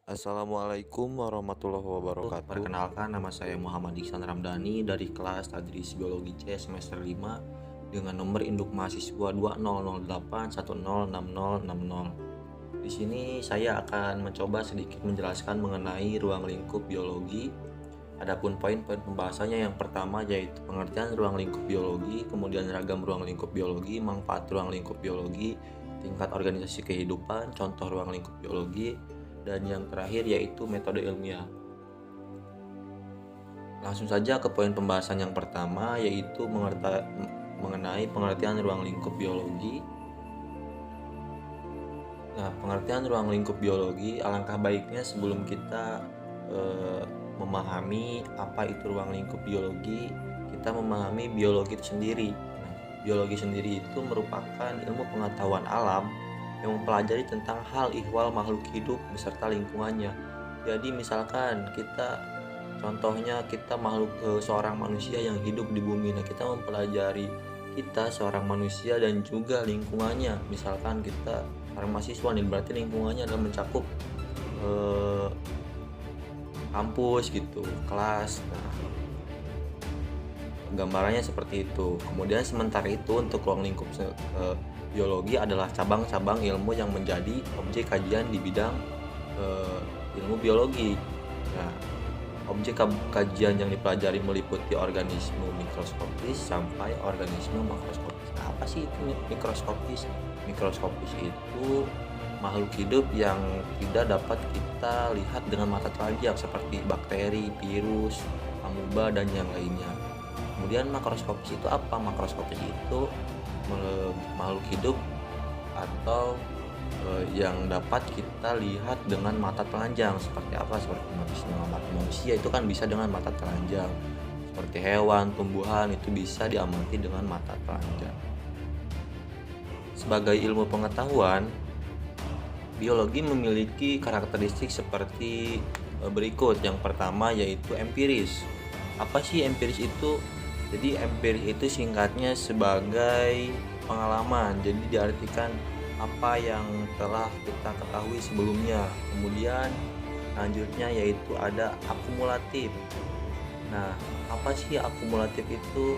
Assalamualaikum warahmatullahi wabarakatuh. Perkenalkan, nama saya Muhammad Iksan Ramdhani dari kelas Tadris Biologi C semester 5 dengan nomor induk mahasiswa 2008106060. Di sini saya akan mencoba sedikit menjelaskan mengenai ruang lingkup biologi. Adapun poin-poin pembahasannya, yang pertama yaitu pengertian ruang lingkup biologi, kemudian ragam ruang lingkup biologi, manfaat ruang lingkup biologi, tingkat organisasi kehidupan, contoh ruang lingkup biologi, dan yang terakhir yaitu metode ilmiah. Langsung saja ke poin pembahasan yang pertama, yaitu mengenai pengertian ruang lingkup biologi. Nah, pengertian ruang lingkup biologi, alangkah baiknya sebelum kita memahami apa itu ruang lingkup biologi, kita memahami biologi itu sendiri. Nah, biologi sendiri itu merupakan ilmu pengetahuan alam yang mempelajari tentang hal ihwal makhluk hidup beserta lingkungannya. Jadi misalkan contohnya kita makhluk seorang manusia yang hidup di bumi. Nah, kita mempelajari kita seorang manusia dan juga lingkungannya. Misalkan kita seorang mahasiswa nih, berarti lingkungannya adalah mencakup kampus gitu, kelas. Nah, gambarannya seperti itu. Kemudian sementara itu untuk ruang lingkup biologi adalah cabang-cabang ilmu yang menjadi objek kajian di bidang ilmu biologi. Nah, objek kajian yang dipelajari meliputi organisme mikroskopis sampai organisme makroskopis. Nah, apa sih itu mikroskopis? Mikroskopis itu makhluk hidup yang tidak dapat kita lihat dengan mata telanjang seperti bakteri, virus, amuba, dan yang lainnya. Kemudian makroskopis itu apa? Makroskopis itu makhluk hidup atau yang dapat kita lihat dengan mata telanjang. Seperti apa? Seperti manusia itu kan bisa dengan mata telanjang. Seperti hewan, tumbuhan itu bisa diamati dengan mata telanjang. Sebagai ilmu pengetahuan, biologi memiliki karakteristik seperti berikut. Yang pertama yaitu empiris. Apa sih empiris itu? Jadi empiris itu singkatnya sebagai pengalaman. Jadi diartikan apa yang telah kita ketahui sebelumnya. Kemudian selanjutnya yaitu ada akumulatif. Nah, apa sih akumulatif itu?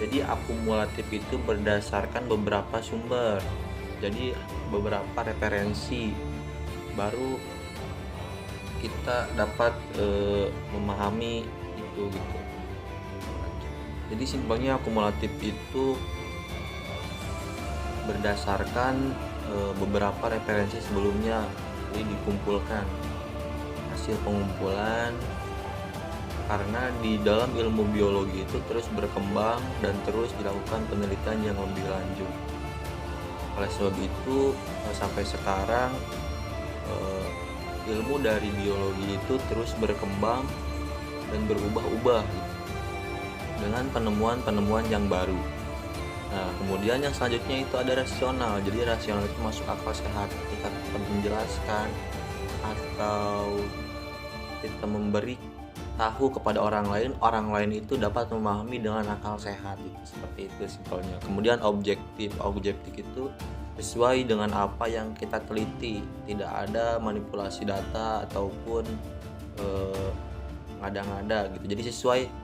Jadi akumulatif itu berdasarkan beberapa sumber. Jadi beberapa referensi baru kita dapat memahami itu gitu. Jadi simpelnya akumulatif itu berdasarkan beberapa referensi sebelumnya, jadi dikumpulkan hasil pengumpulan, karena di dalam ilmu biologi itu terus berkembang dan terus dilakukan penelitian yang lebih lanjut. Oleh sebab itu sampai sekarang ilmu dari biologi itu terus berkembang dan berubah-ubah dengan penemuan-penemuan yang baru. Nah, kemudian yang selanjutnya itu ada rasional. Jadi rasional itu masuk akal sehat. Ketika kita menjelaskan atau kita memberi tahu kepada orang lain itu dapat memahami dengan akal sehat gitu. Seperti itu simpelnya. Kemudian objektif itu sesuai dengan apa yang kita teliti, tidak ada manipulasi data ataupun ngada-ngada gitu. Jadi sesuai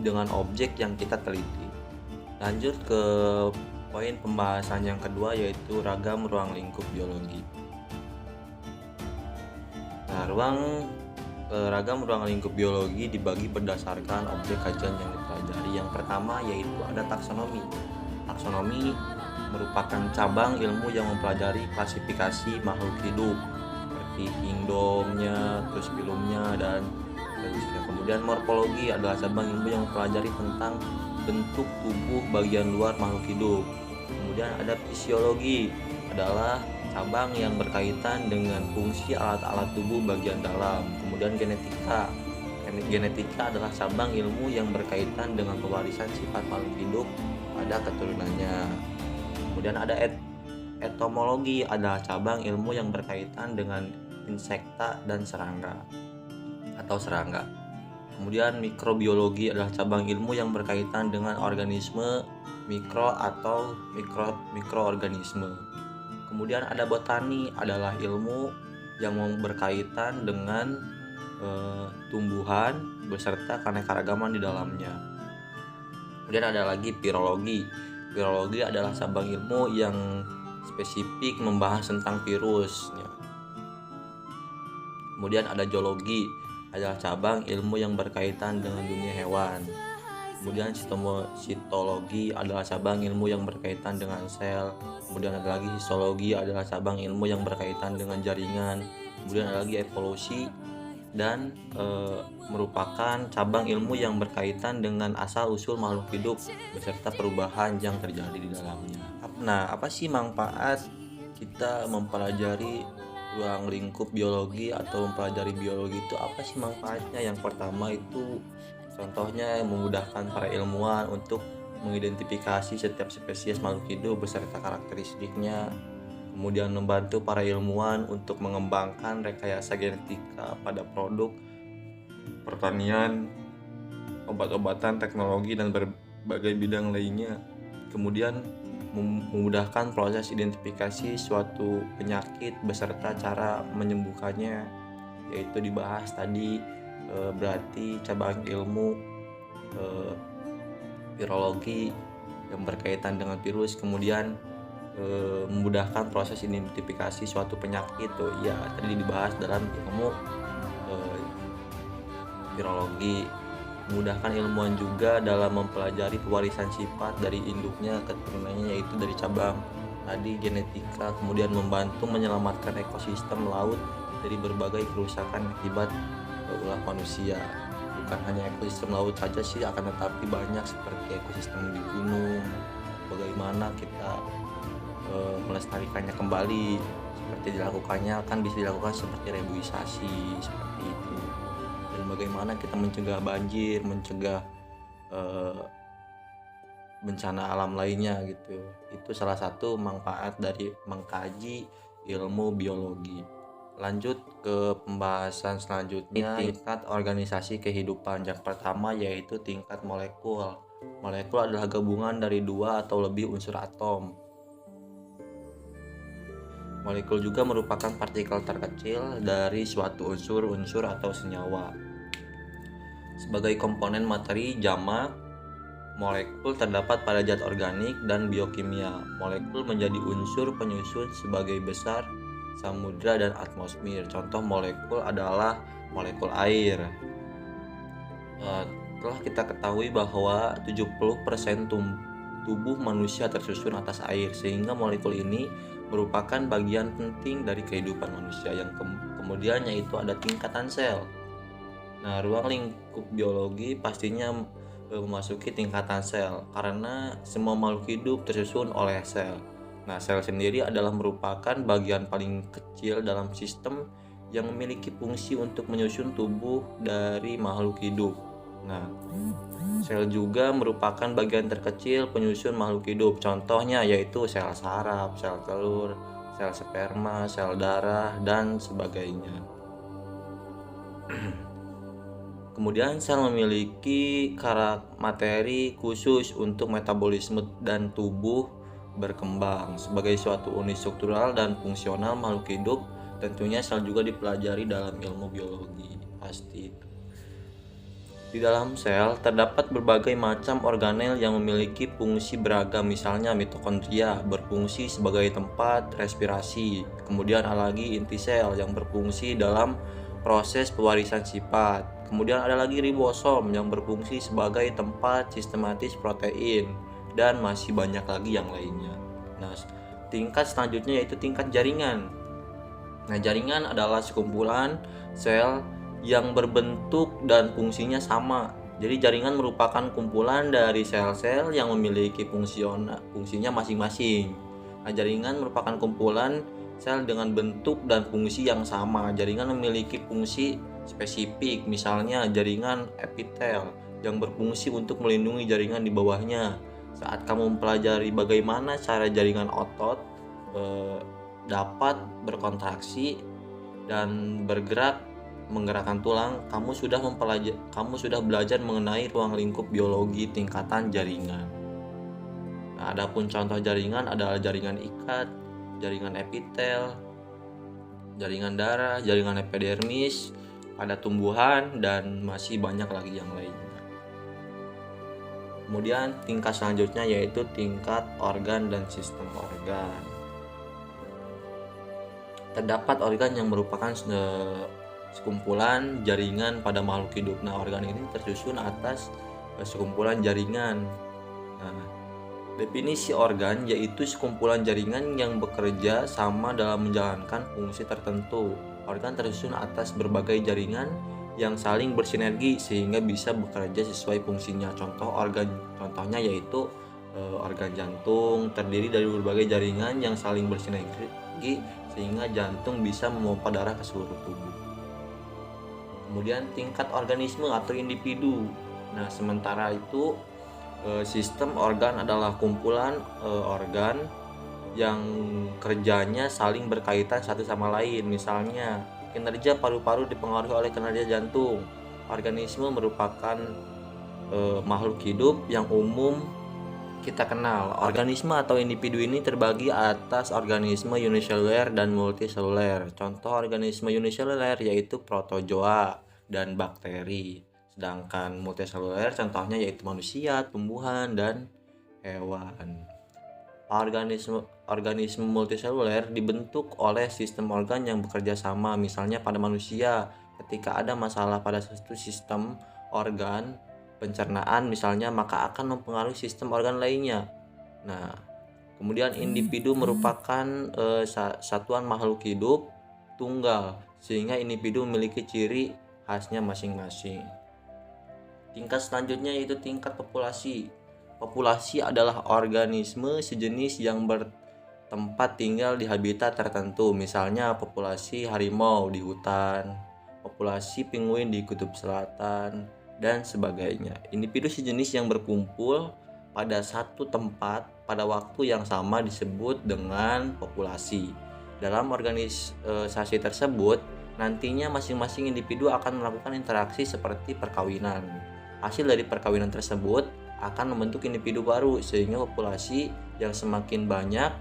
dengan objek yang kita teliti. Lanjut ke poin pembahasan yang kedua, yaitu ragam ruang lingkup biologi. Nah, ragam ruang lingkup biologi dibagi berdasarkan objek kajian yang dipelajari. Yang pertama yaitu ada taksonomi. Taksonomi merupakan cabang ilmu yang mempelajari klasifikasi makhluk hidup seperti kingdomnya, terus filumnya, dan seterusnya. Kemudian morfologi adalah cabang ilmu yang mempelajari tentang bentuk tubuh bagian luar makhluk hidup. Kemudian ada fisiologi, adalah cabang yang berkaitan dengan fungsi alat-alat tubuh bagian dalam. Kemudian genetika adalah cabang ilmu yang berkaitan dengan pewarisan sifat makhluk hidup pada keturunannya. Kemudian ada entomologi, adalah cabang ilmu yang berkaitan dengan insekta dan serangga. Kemudian mikrobiologi adalah cabang ilmu yang berkaitan dengan organisme mikro atau mikroorganisme. Kemudian ada botani, adalah ilmu yang berkaitan dengan tumbuhan beserta keanekaragaman di dalamnya. Kemudian ada lagi virologi. Virologi adalah cabang ilmu yang spesifik membahas tentang virus. Kemudian ada zoologi, adalah cabang ilmu yang berkaitan dengan dunia hewan. Kemudian sitologi adalah cabang ilmu yang berkaitan dengan sel. Kemudian ada lagi histologi, adalah cabang ilmu yang berkaitan dengan jaringan. Kemudian ada lagi evolusi dan merupakan cabang ilmu yang berkaitan dengan asal-usul makhluk hidup beserta perubahan yang terjadi di dalamnya. Nah, apa sih manfaat kita mempelajari ruang lingkup biologi atau mempelajari biologi itu? Apa sih manfaatnya? Yang pertama itu contohnya memudahkan para ilmuwan untuk mengidentifikasi setiap spesies makhluk hidup beserta karakteristiknya. Kemudian membantu para ilmuwan untuk mengembangkan rekayasa genetika pada produk pertanian, obat-obatan, teknologi, dan berbagai bidang lainnya. Kemudian memudahkan proses identifikasi suatu penyakit beserta cara menyembuhkannya, yaitu dibahas tadi. Berarti cabang ilmu virologi yang berkaitan dengan virus, kemudian memudahkan proses identifikasi suatu penyakit tuh ya tadi dibahas dalam ilmu virologi. Memudahkan ilmuwan juga dalam mempelajari pewarisan sifat dari induknya ke turunannya, yaitu dari cabang tadi genetika. Kemudian membantu menyelamatkan ekosistem laut dari berbagai kerusakan akibat ulah manusia. Bukan hanya ekosistem laut saja sih, akan tetapi banyak seperti ekosistem di gunung, bagaimana kita melestarikannya kembali. Seperti dilakukannya kan bisa dilakukan seperti reboisasi seperti itu. Dan bagaimana kita mencegah banjir, mencegah bencana alam lainnya gitu. Itu salah satu manfaat dari mengkaji ilmu biologi. Lanjut ke pembahasan selanjutnya, tingkat organisasi kehidupan. Yang pertama yaitu tingkat molekul. Molekul adalah gabungan dari 2 atau lebih unsur atom. Molekul juga merupakan partikel terkecil dari suatu unsur atau senyawa. Sebagai komponen materi jamak, molekul terdapat pada zat organik dan biokimia. Molekul menjadi unsur penyusun sebagai besar samudra dan atmosfer. Contoh molekul adalah molekul air. Telah kita ketahui bahwa 70% tubuh manusia tersusun atas air, sehingga molekul ini merupakan bagian penting dari kehidupan manusia. Yang kemudian yaitu ada tingkatan sel. Nah, ruang lingkup biologi pastinya memasuki tingkatan sel karena semua makhluk hidup tersusun oleh sel. Nah, sel sendiri adalah merupakan bagian paling kecil dalam sistem yang memiliki fungsi untuk menyusun tubuh dari makhluk hidup. Nah, sel juga merupakan bagian terkecil penyusun makhluk hidup. Contohnya yaitu sel saraf, sel telur, sel sperma, sel darah, dan sebagainya. Kemudian sel memiliki materi khusus untuk metabolisme dan tubuh berkembang. Sebagai suatu unit struktural dan fungsional makhluk hidup, tentunya sel juga dipelajari dalam ilmu biologi. Pasti. Di dalam sel terdapat berbagai macam organel yang memiliki fungsi beragam. Misalnya mitokondria berfungsi sebagai tempat respirasi. Kemudian ada lagi inti sel yang berfungsi dalam proses pewarisan sifat. Kemudian ada lagi ribosom yang berfungsi sebagai tempat sistematis protein, dan masih banyak lagi yang lainnya. Nah, tingkat selanjutnya yaitu tingkat jaringan. Nah, jaringan adalah sekumpulan sel yang berbentuk dan fungsinya sama. Jadi jaringan merupakan kumpulan dari sel-sel yang memiliki fungsinya masing-masing. Nah, jaringan merupakan kumpulan sel dengan bentuk dan fungsi yang sama. Jaringan memiliki fungsi spesifik, misalnya jaringan epitel yang berfungsi untuk melindungi jaringan di bawahnya. Saat kamu mempelajari bagaimana cara jaringan otot dapat berkontraksi dan bergerak menggerakkan tulang, kamu sudah belajar mengenai ruang lingkup biologi tingkatan jaringan. Nah, adapun contoh jaringan adalah jaringan ikat, jaringan epitel, jaringan darah, jaringan epidermis pada tumbuhan, dan masih banyak lagi yang lainnya. Kemudian tingkat selanjutnya yaitu tingkat organ dan sistem organ. Terdapat organ yang merupakan sekumpulan jaringan pada makhluk hidup. Nah, organ ini tersusun atas sekumpulan jaringan. Nah, definisi organ yaitu sekumpulan jaringan yang bekerja sama dalam menjalankan fungsi tertentu. Organ tersusun atas berbagai jaringan yang saling bersinergi sehingga bisa bekerja sesuai fungsinya. Contohnya yaitu organ jantung terdiri dari berbagai jaringan yang saling bersinergi sehingga jantung bisa memompa darah ke seluruh tubuh. Kemudian tingkat organisme atau individu. Nah, sementara itu sistem organ adalah kumpulan organ yang kerjanya saling berkaitan satu sama lain. Misalnya, kinerja paru-paru dipengaruhi oleh kinerja jantung. Organisme merupakan makhluk hidup yang umum kita kenal. Organisme atau individu ini terbagi atas organisme uniseluler dan multiseluler. Contoh organisme uniseluler yaitu protozoa dan bakteri. Sedangkan multiseluler contohnya yaitu manusia, tumbuhan, dan hewan. Organisme multiseluler dibentuk oleh sistem organ yang bekerja sama. Misalnya pada manusia, ketika ada masalah pada suatu sistem organ pencernaan misalnya, maka akan mempengaruhi sistem organ lainnya. Nah, kemudian individu merupakan satuan makhluk hidup tunggal, sehingga individu memiliki ciri khasnya masing-masing. Tingkat selanjutnya yaitu tingkat populasi. Populasi adalah organisme sejenis yang bertempat tinggal di habitat tertentu. Misalnya populasi harimau di hutan, populasi penguin di kutub selatan, dan sebagainya. Individu sejenis yang berkumpul pada satu tempat pada waktu yang sama disebut dengan populasi. Dalam organisasi tersebut, nantinya masing-masing individu akan melakukan interaksi seperti perkawinan. Hasil dari perkawinan tersebut akan membentuk individu baru, sehingga populasi yang semakin banyak.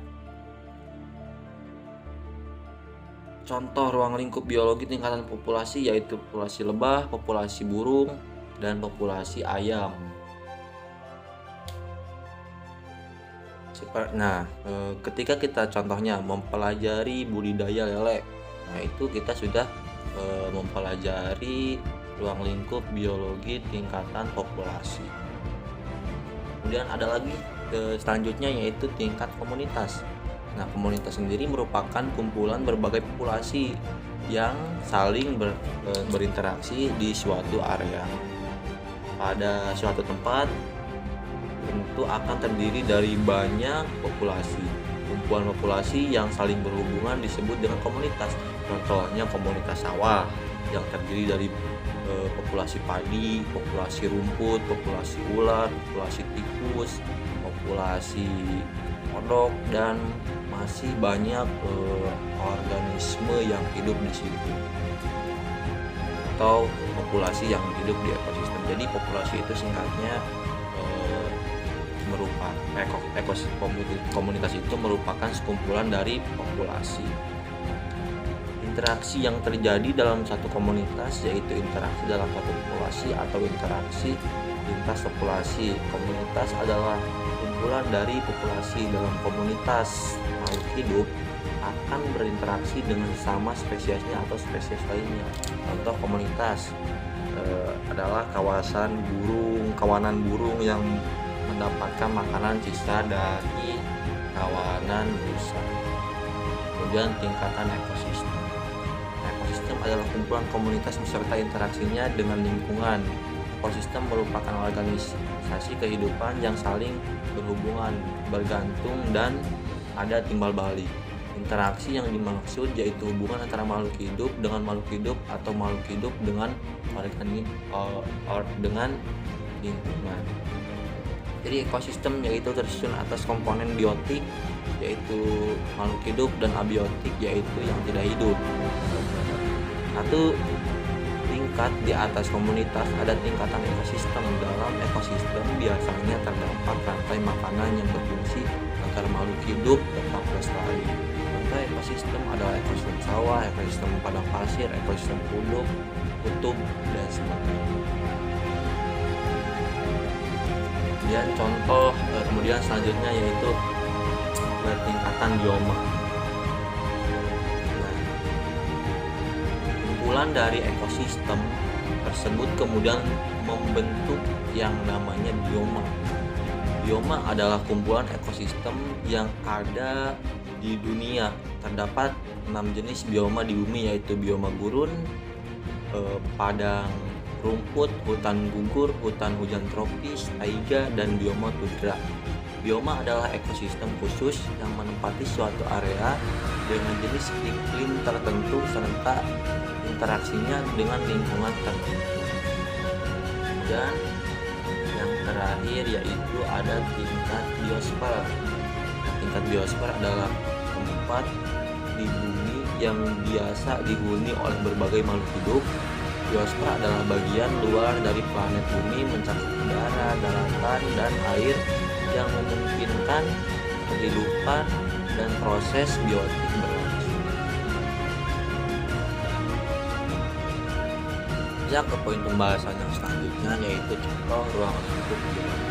Contoh ruang lingkup biologi tingkatan populasi yaitu populasi lebah, populasi burung, dan populasi ayam. Nah, ketika kita contohnya mempelajari budidaya lele, nah itu kita sudah mempelajari ruang lingkup biologi tingkatan populasi. Kemudian ada lagi selanjutnya yaitu tingkat komunitas. Nah, komunitas sendiri merupakan kumpulan berbagai populasi yang saling berinteraksi di suatu area. Pada suatu tempat tentu akan terdiri dari banyak populasi. Kumpulan populasi yang saling berhubungan disebut dengan komunitas. Contohnya komunitas sawah yang terdiri dari populasi padi, populasi rumput, populasi ular, populasi tikus, populasi kodok, dan masih banyak organisme yang hidup di situ, atau populasi yang hidup di ekosistem. Jadi populasi itu singkatnya komunitas itu merupakan sekumpulan dari populasi. Interaksi yang terjadi dalam satu komunitas yaitu interaksi dalam satu populasi atau interaksi lintas populasi. Komunitas adalah kumpulan dari populasi. Dalam komunitas, makhluk hidup akan berinteraksi dengan sama spesiesnya atau spesies lainnya. Contoh komunitas adalah kawanan burung yang mendapatkan makanan sisa dari kawanan rusa. Kemudian tingkatan ekosistem. Ekosistem adalah kumpulan komunitas beserta interaksinya dengan lingkungan. Ekosistem merupakan organisasi kehidupan yang saling berhubungan, bergantung, dan ada timbal balik. Interaksi yang dimaksud yaitu hubungan antara makhluk hidup dengan makhluk hidup atau makhluk hidup dengan dengan lingkungan. Jadi ekosistem yaitu tersusun atas komponen biotik yaitu makhluk hidup dan abiotik yaitu yang tidak hidup. Satu tingkat di atas komunitas ada tingkatan ekosistem. Dalam ekosistem biasanya terdapat rantai makanan yang berfungsi agar makhluk hidup tetap lestari. contoh ekosistem adalah ekosistem sawah, ekosistem padang pasir, ekosistem kutub, dan sebagainya. Kemudian selanjutnya yaitu tingkatan bioma. Nah, kumpulan dari ekosistem tersebut kemudian membentuk yang namanya bioma. Bioma adalah kumpulan ekosistem yang ada di dunia. Terdapat 6 jenis bioma di bumi, yaitu bioma gurun, padang rumput, hutan gugur, hutan hujan tropis, taiga, dan bioma tundra. Bioma adalah ekosistem khusus yang menempati suatu area dengan jenis iklim tertentu serta interaksinya dengan lingkungan tertentu. Dan yang terakhir yaitu ada tingkat biosfer. Tingkat biosfer adalah tempat di bumi yang biasa dihuni oleh berbagai makhluk hidup. Biosfer adalah bagian luar dari planet bumi mencakup udara, daratan, dan air yang memungkinkan kehidupan dan proses biotik berlangsung. Ya, ke poin pembahasan yang selanjutnya yaitu contoh ruang lingkup biologi.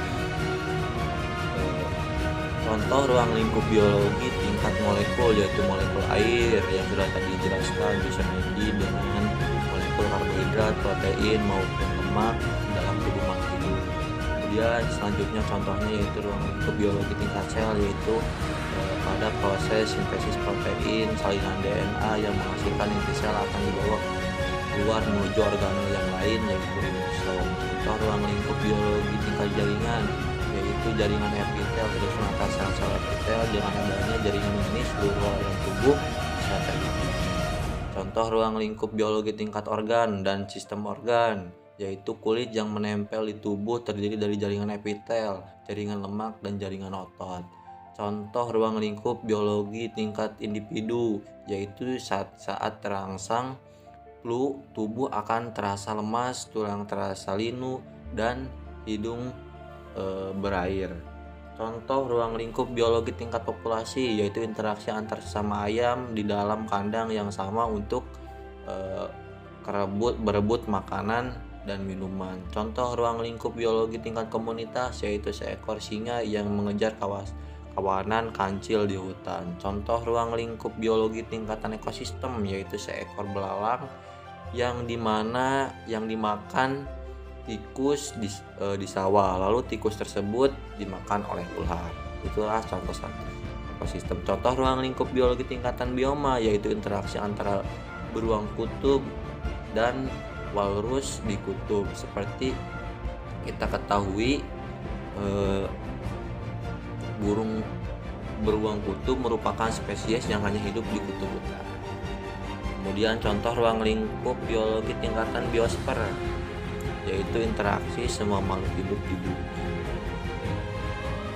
Contoh ruang lingkup biologi tingkat molekul yaitu molekul air yang sudah tadi dijelaskan bisa dengan molekul karbohidrat, protein maupun lemak dalam tubuh makhluk hidup. Kemudian selanjutnya contohnya yaitu ruang lingkup biologi tingkat sel, yaitu pada proses sintesis protein salinan DNA yang menghasilkan inti sel akan dibawa keluar menuju organel yang lain yaitu ribosom. Contoh ruang lingkup biologi tingkat jaringan yaitu jaringan epitel tersusun atas sel-sel epitel dengan adanya jaringan ini seluruh organ tubuh bisa terjadi. Contoh ruang lingkup biologi tingkat organ dan sistem organ yaitu kulit yang menempel di tubuh terdiri dari jaringan epitel, jaringan lemak, dan jaringan otot. Contoh ruang lingkup biologi tingkat individu yaitu saat terangsang flu, tubuh akan terasa lemas, tulang terasa linu, dan hidung berair. Contoh ruang lingkup biologi tingkat populasi yaitu interaksi antar sesama ayam di dalam kandang yang sama untuk berebut makanan dan minuman. Contoh ruang lingkup biologi tingkat komunitas yaitu seekor singa yang mengejar kawanan kancil di hutan. Contoh ruang lingkup biologi tingkatan ekosistem yaitu seekor belalang yang dimakan tikus di sawah, lalu tikus tersebut dimakan oleh ular. Itulah contoh satu ekosistem. Contoh ruang lingkup biologi tingkatan bioma yaitu interaksi antara beruang kutub dan walrus di kutub. Seperti kita ketahui, beruang kutub merupakan spesies yang hanya hidup di kutub utara. Kemudian contoh ruang lingkup biologi tingkatan biosfer yaitu interaksi semua makhluk hidup di bumi.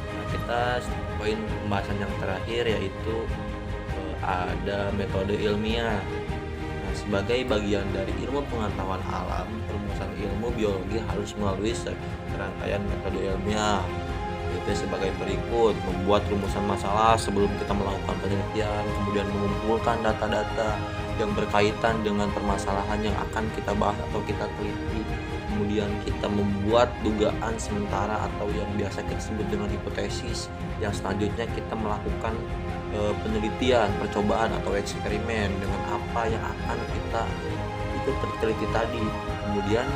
Nah, kita poin pembahasan yang terakhir yaitu ada metode ilmiah. Nah, sebagai bagian dari ilmu pengetahuan alam, perumusan ilmu biologi harus melalui serangkaian metode ilmiah, yaitu sebagai berikut: membuat rumusan masalah sebelum kita melakukan penelitian, kemudian mengumpulkan data-data yang berkaitan dengan permasalahan yang akan kita bahas atau kita teliti, kemudian kita membuat dugaan sementara atau yang biasa kita sebut dengan hipotesis, yang selanjutnya kita melakukan penelitian, percobaan atau eksperimen dengan apa yang akan kita itu teliti tadi. Kemudian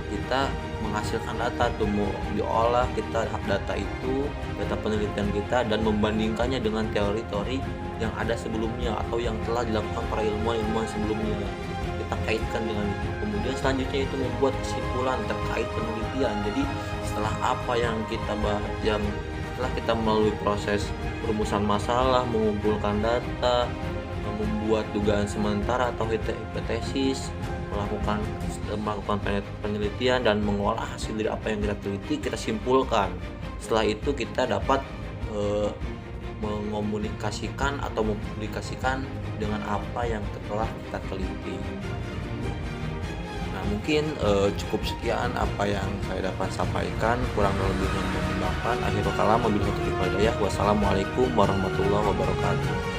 kita menghasilkan data tuh, mau diolah kita data itu, data penelitian kita, dan membandingkannya dengan teori-teori yang ada sebelumnya atau yang telah dilakukan para ilmuwan sebelumnya. Kita kaitkan dengan itu. Kemudian selanjutnya itu membuat kesimpulan terkait penelitian. Jadi setelah apa yang kita bahas, setelah kita melalui proses perumusan masalah, mengumpulkan data, membuat dugaan sementara atau hipotesis, melakukan penelitian dan mengolah hasil dari apa yang kita teliti, kita simpulkan. Setelah itu kita dapat mengomunikasikan atau mempublikasikan dengan apa yang telah kita teliti. Nah, mungkin cukup sekian apa yang saya dapat sampaikan, kurang dan lebihnya mohon dimaafkan. Akhirul kalam, wabillahi taufiq wal hidayah. Wassalamualaikum warahmatullahi wabarakatuh.